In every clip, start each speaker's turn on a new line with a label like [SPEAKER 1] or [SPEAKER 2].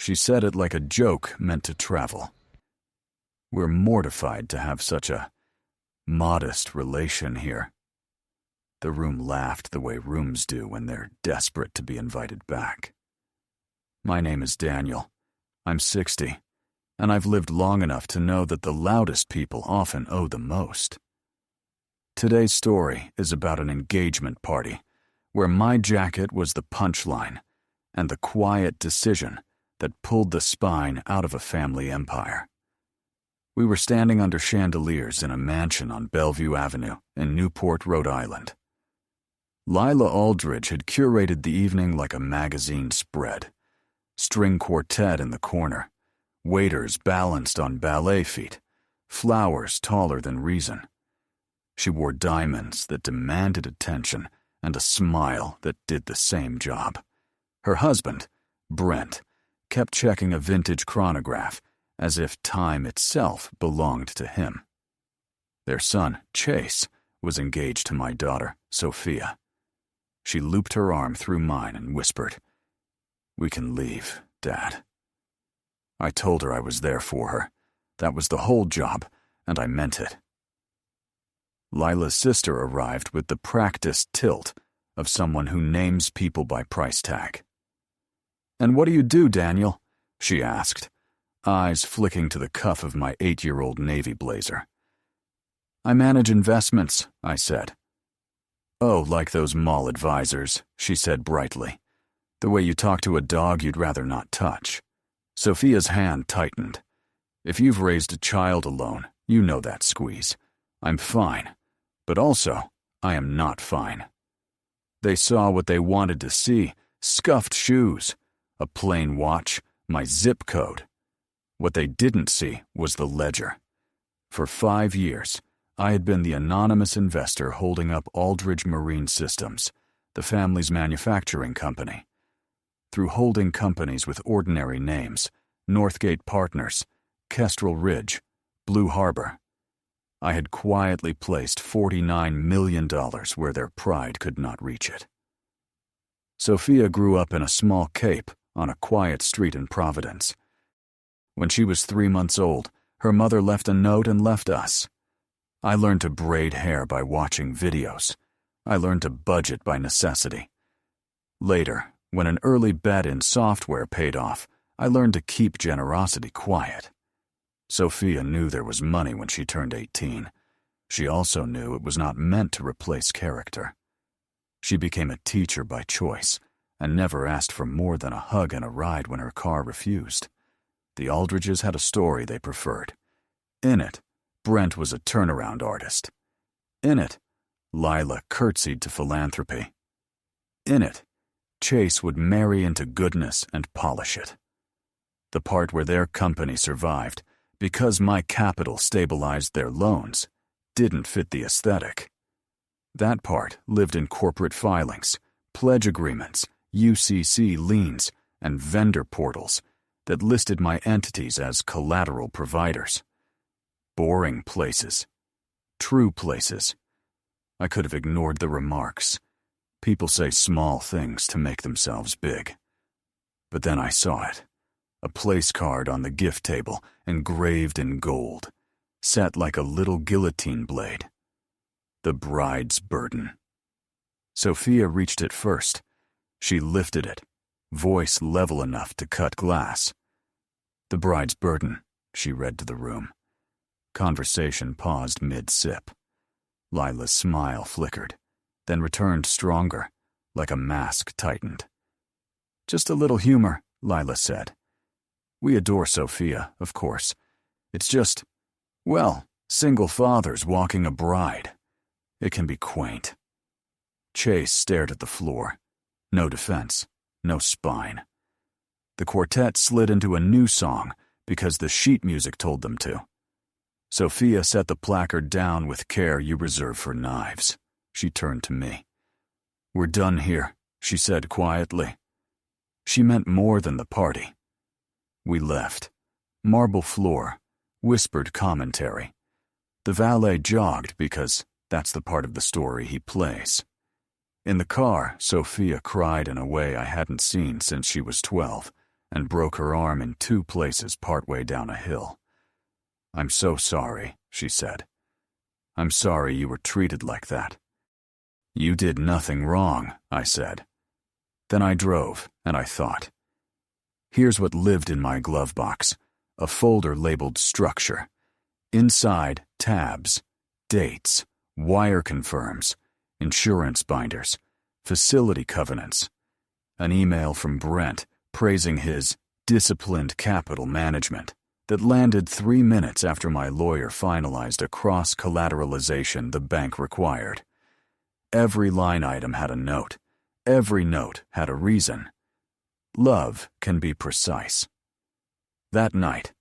[SPEAKER 1] She said it like a joke meant to travel. We're mortified to have such a modest relation here. The room laughed the way rooms do when they're desperate to be invited back. My name is Daniel. I'm 60, and I've lived long enough to know that the loudest people often owe the most. Today's story is about an engagement party where my jacket was the punchline and the quiet decision that pulled the spine out of a family empire. We were standing under chandeliers in a mansion on Bellevue Avenue in Newport, Rhode Island. Lila Aldridge had curated the evening like a magazine spread. String quartet in the corner, waiters balanced on ballet feet, flowers taller than reason. She wore diamonds that demanded attention and a smile that did the same job. Her husband, Brent, kept checking a vintage chronograph as if time itself belonged to him. Their son, Chase, was engaged to my daughter, Sophia. She looped her arm through mine and whispered, "We can leave, Dad." I told her I was there for her. That was the whole job, and I meant it. Lila's sister arrived with the practiced tilt of someone who names people by price tag. "And what do you do, Daniel?" she asked, eyes flicking to the cuff of my 8-year-old navy blazer. "I manage investments," I said. "Oh, like those mall advisors," she said brightly. "The way you talk to a dog you'd rather not touch." Sophia's hand tightened. "If you've raised a child alone, you know that squeeze. I'm fine. But also, I am not fine." They saw what they wanted to see, scuffed shoes, a plain watch, my zip code. What they didn't see was the ledger. For 5 years, I had been the anonymous investor holding up Aldridge Marine Systems, the family's manufacturing company. Through holding companies with ordinary names, Northgate Partners, Kestrel Ridge, Blue Harbor, I had quietly placed $49 million where their pride could not reach it. Sophia grew up in a small cape on a quiet street in Providence. When she was 3 months old, her mother left a note and left us. I learned to braid hair by watching videos. I learned to budget by necessity. Later, when an early bet in software paid off, I learned to keep generosity quiet. Sophia knew there was money when she turned 18. She also knew it was not meant to replace character. She became a teacher by choice and never asked for more than a hug and a ride when her car refused. The Aldridges had a story they preferred. In it, Brent was a turnaround artist. In it, Lila curtsied to philanthropy. In it, Chase would marry into goodness and polish it. The part where their company survived, because my capital stabilized their loans, didn't fit the aesthetic. That part lived in corporate filings, pledge agreements, UCC liens, and vendor portals that listed my entities as collateral providers. Boring places. True places. I could have ignored the remarks. People say small things to make themselves big. But then I saw it. A place card on the gift table, engraved in gold, set like a little guillotine blade. The bride's burden. Sophia reached it first. She lifted it, voice level enough to cut glass. "The bride's burden," she read to the room. Conversation paused mid-sip. Lila's smile flickered, then returned stronger, like a mask tightened. "Just a little humor," Lila said. "We adore Sophia, of course. It's just, well, single fathers walking a bride. It can be quaint." Chase stared at the floor. No defense, no spine. The quartet slid into a new song because the sheet music told them to. Sophia set the placard down with care you reserve for knives. She turned to me. "We're done here," she said quietly. She meant more than the party. We left. Marble floor, whispered commentary. The valet jogged because that's the part of the story he plays. In the car, Sophia cried in a way I hadn't seen since she was 12, and broke her arm in 2 places partway down a hill. "I'm so sorry," she said. "I'm sorry you were treated like that." "You did nothing wrong," I said. Then I drove, and I thought. Here's what lived in my glove box, a folder labeled Structure. Inside, tabs, dates, wire confirms, insurance binders, facility covenants. An email from Brent praising his disciplined capital management that landed 3 minutes after my lawyer finalized a cross-collateralization the bank required. Every line item had a note. Every note had a reason. Love can be precise. That night,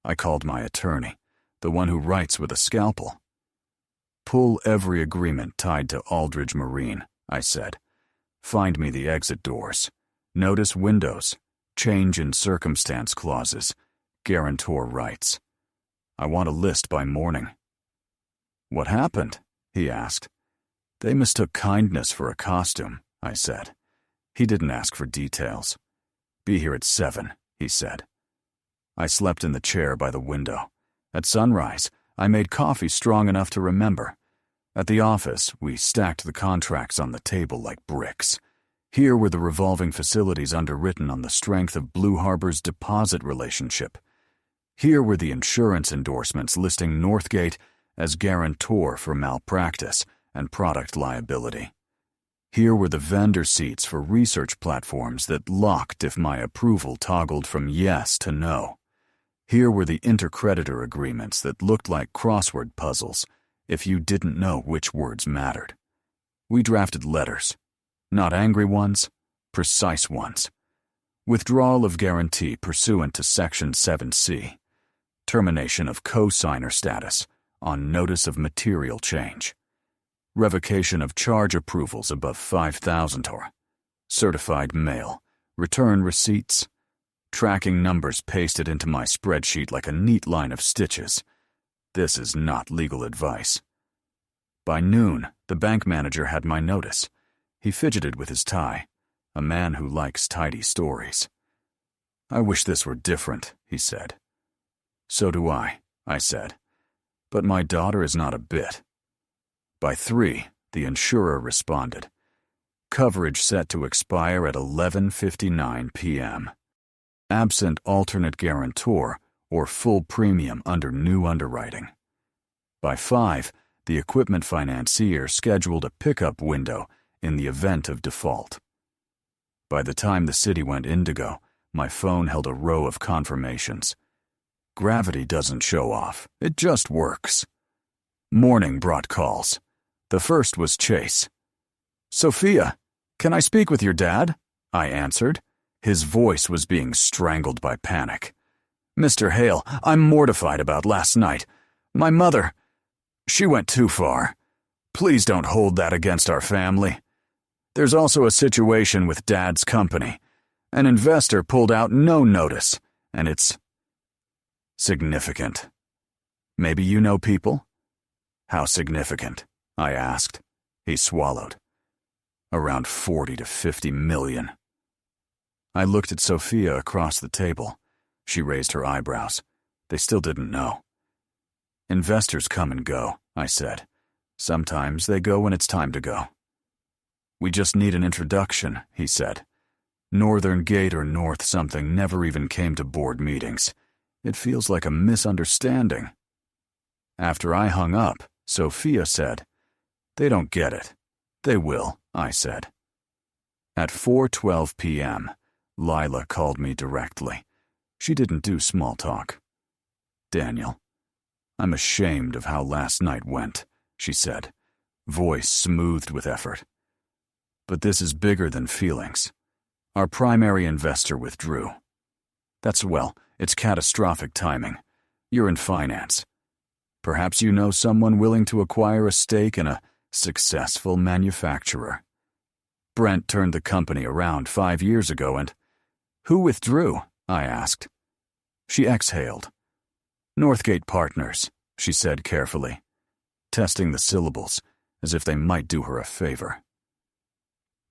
[SPEAKER 1] I called my attorney, the one who writes with a scalpel. "Pull every agreement tied to Aldridge Marine," I said. "Find me the exit doors. Notice windows. Change in circumstance clauses. Guarantor rights. I want a list by morning." "What happened?" he asked. "They mistook kindness for a costume," I said. He didn't ask for details. "Be here at 7, he said. I slept in the chair by the window. At sunrise, I made coffee strong enough to remember. At the office, we stacked the contracts on the table like bricks. Here were the revolving facilities underwritten on the strength of Blue Harbor's deposit relationship. Here were the insurance endorsements listing Northgate as guarantor for malpractice and product liability. Here were the vendor seats for research platforms that locked if my approval toggled from yes to no. Here were the intercreditor agreements that looked like crossword puzzles if you didn't know which words mattered. We drafted letters. Not angry ones, precise ones. Withdrawal of guarantee pursuant to Section 7C. Termination of co-signer status on notice of material change. Revocation of charge approvals above 5,000 or certified mail. Return receipts. Tracking numbers pasted into my spreadsheet like a neat line of stitches. This is not legal advice. By noon, the bank manager had my notice. He fidgeted with his tie, a man who likes tidy stories. "I wish this were different," he said. "So do I said. "But my daughter is not a bit." By 3, the insurer responded. Coverage set to expire at 11:59 p.m. Absent alternate guarantor or full premium under new underwriting. By 5, the equipment financier scheduled a pickup window in the event of default. By the time the city went indigo, my phone held a row of confirmations. Gravity doesn't show off, it just works. Morning brought calls. The first was Chase. "Sophia, can I speak with your dad?" I answered. His voice was being strangled by panic. "Mr. Hale, I'm mortified about last night. My mother, she went too far. Please don't hold that against our family. There's also a situation with Dad's company. An investor pulled out no notice, and it's significant. Maybe you know people?" "How significant?" I asked. He swallowed. "Around 40 to 50 million. I looked at Sophia across the table. She raised her eyebrows. They still didn't know. "Investors come and go," I said. "Sometimes they go when it's time to go." "We just need an introduction," he said. "Northern Gate or North something never even came to board meetings. It feels like a misunderstanding." After I hung up, Sophia said, "They don't get it." "They will," I said. At 4:12 p.m., Lila called me directly. She didn't do small talk. "Daniel, I'm ashamed of how last night went," she said, voice smoothed with effort. "But this is bigger than feelings. Our primary investor withdrew. It's catastrophic timing. You're in finance. Perhaps you know someone willing to acquire a stake in a successful manufacturer. Brent turned the company around 5 years ago and—" "Who withdrew?" I asked. She exhaled. "Northgate Partners," she said carefully, testing the syllables as if they might do her a favor.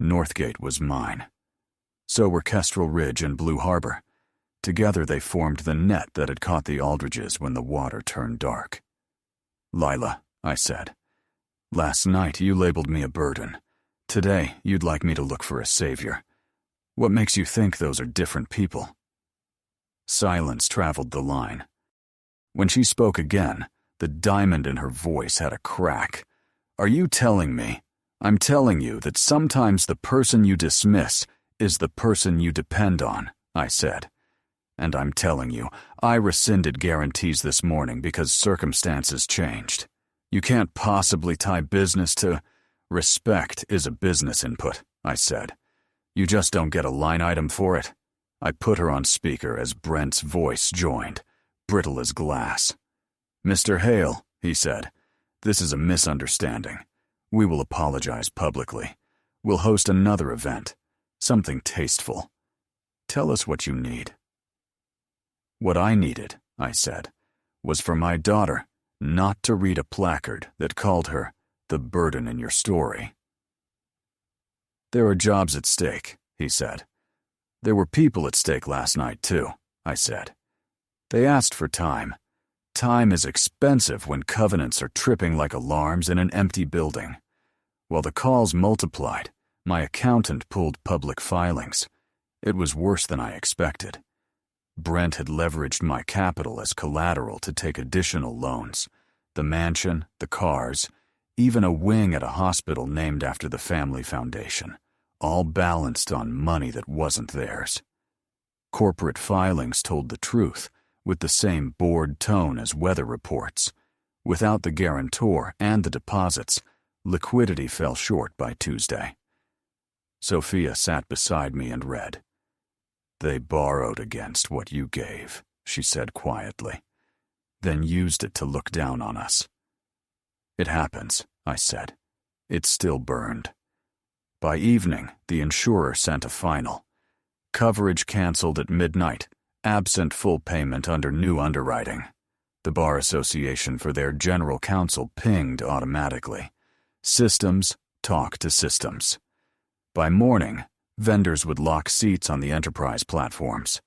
[SPEAKER 1] Northgate was mine. So were Kestrel Ridge and Blue Harbor. Together they formed the net that had caught the Aldridges when the water turned dark. "Lila," I said, "last night you labeled me a burden. Today you'd like me to look for a savior. What makes you think those are different people?" Silence traveled the line. When she spoke again, the diamond in her voice had a crack. "Are you telling me? I'm telling you that sometimes the person you dismiss is the person you depend on," I said. "And I'm telling you, I rescinded guarantees this morning because circumstances changed. You can't possibly tie business to—" "Respect is a business input," I said. "You just don't get a line item for it." I put her on speaker as Brent's voice joined, brittle as glass. "Mr. Hale," he said, "this is a misunderstanding. We will apologize publicly. We'll host another event, something tasteful. Tell us what you need." What I needed, I said, was for my daughter not to read a placard that called her the burden in your story. "There are jobs at stake," he said. "There were people at stake last night, too," I said. "They asked for time. Time is expensive when covenants are tripping like alarms in an empty building. While the calls multiplied, my accountant pulled public filings. It was worse than I expected. Brent had leveraged my capital as collateral to take additional loans. The mansion, the cars, even a wing at a hospital named after the family foundation, all balanced on money that wasn't theirs. Corporate filings told the truth, with the same bored tone as weather reports. Without the guarantor and the deposits, liquidity fell short by Tuesday. Sophia sat beside me and read. "They borrowed against what you gave," she said quietly, "then used it to look down on us." "It happens," I said. "It still burned." By evening, the insurer sent a final. Coverage canceled at midnight, absent full payment under new underwriting. The Bar Association for their general counsel pinged automatically. Systems talk to systems. By morning, vendors would lock seats on the enterprise platforms.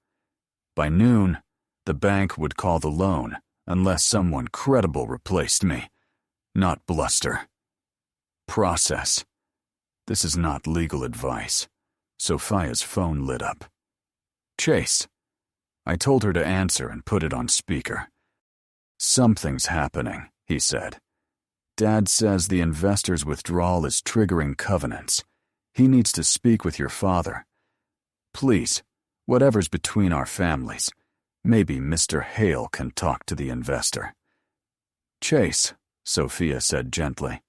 [SPEAKER 1] By noon, the bank would call the loan unless someone credible replaced me. Not bluster. Process. This is not legal advice. Sophia's phone lit up. "Chase." I told her to answer and put it on speaker. "Something's happening," he said. "Dad says the investor's withdrawal is triggering covenants. He needs to speak with your father. Please, whatever's between our families, maybe Mr. Hale can talk to the investor." "Chase," Sophia said gently,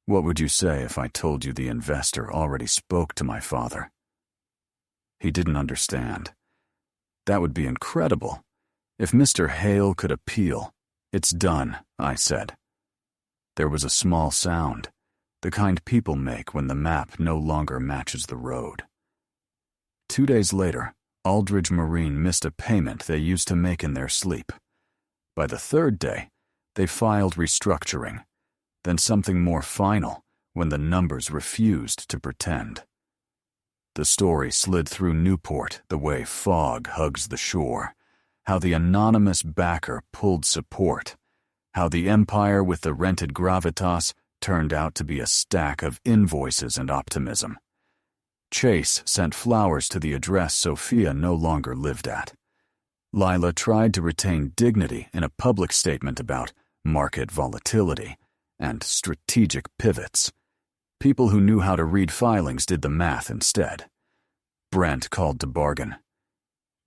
[SPEAKER 1] "what would you say if I told you the investor already spoke to my father?" He didn't understand. That would be incredible. If Mr. Hale could appeal. "It's done," I said. There was a small sound, the kind people make when the map no longer matches the road. 2 days later, Aldridge Marine missed a payment they used to make in their sleep. By the third day, they filed restructuring, then something more final when the numbers refused to pretend. The story slid through Newport the way fog hugs the shore, how the anonymous backer pulled support, how the empire with the rented gravitas turned out to be a stack of invoices and optimism. Chase sent flowers to the address Sophia no longer lived at. Lila tried to retain dignity in a public statement about market volatility and strategic pivots. People who knew how to read filings did the math instead. Brent called to bargain.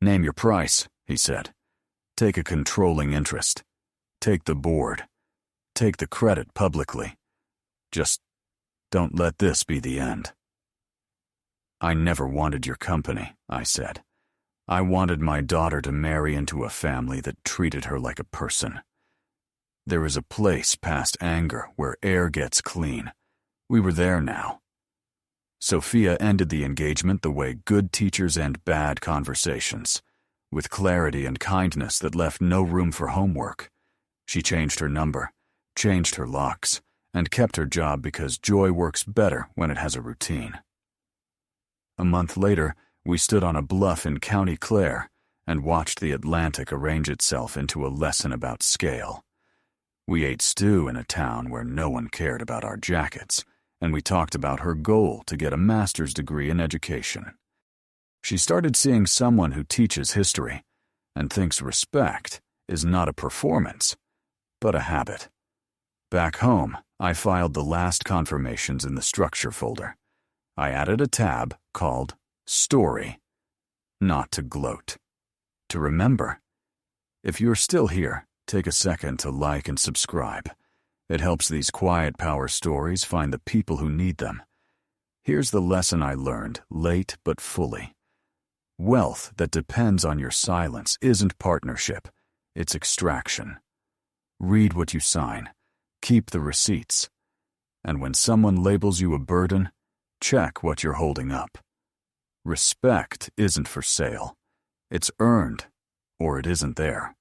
[SPEAKER 1] "Name your price," he said. "Take a controlling interest. Take the board. Take the credit publicly. Just don't let this be the end." "I never wanted your company," I said. "I wanted my daughter to marry into a family that treated her like a person. There is a place past anger where air gets clean. We were there now." Sophia ended the engagement the way good teachers end bad conversations, with clarity and kindness that left no room for homework. She changed her number, changed her locks, and kept her job because joy works better when it has a routine. A month later, we stood on a bluff in County Clare, and watched the Atlantic arrange itself into a lesson about scale. We ate stew in a town where no one cared about our jackets, and we talked about her goal to get a master's degree in education. She started seeing someone who teaches history and thinks respect is not a performance, but a habit. Back home, I filed the last confirmations in the structure folder. I added a tab called Story, not to gloat, to remember. If you're still here, take a second to like and subscribe. It helps these quiet power stories find the people who need them. Here's the lesson I learned, late but fully. Wealth that depends on your silence isn't partnership, it's extraction. Read what you sign. Keep the receipts. And when someone labels you a burden, check what you're holding up. Respect isn't for sale. It's earned, or it isn't there.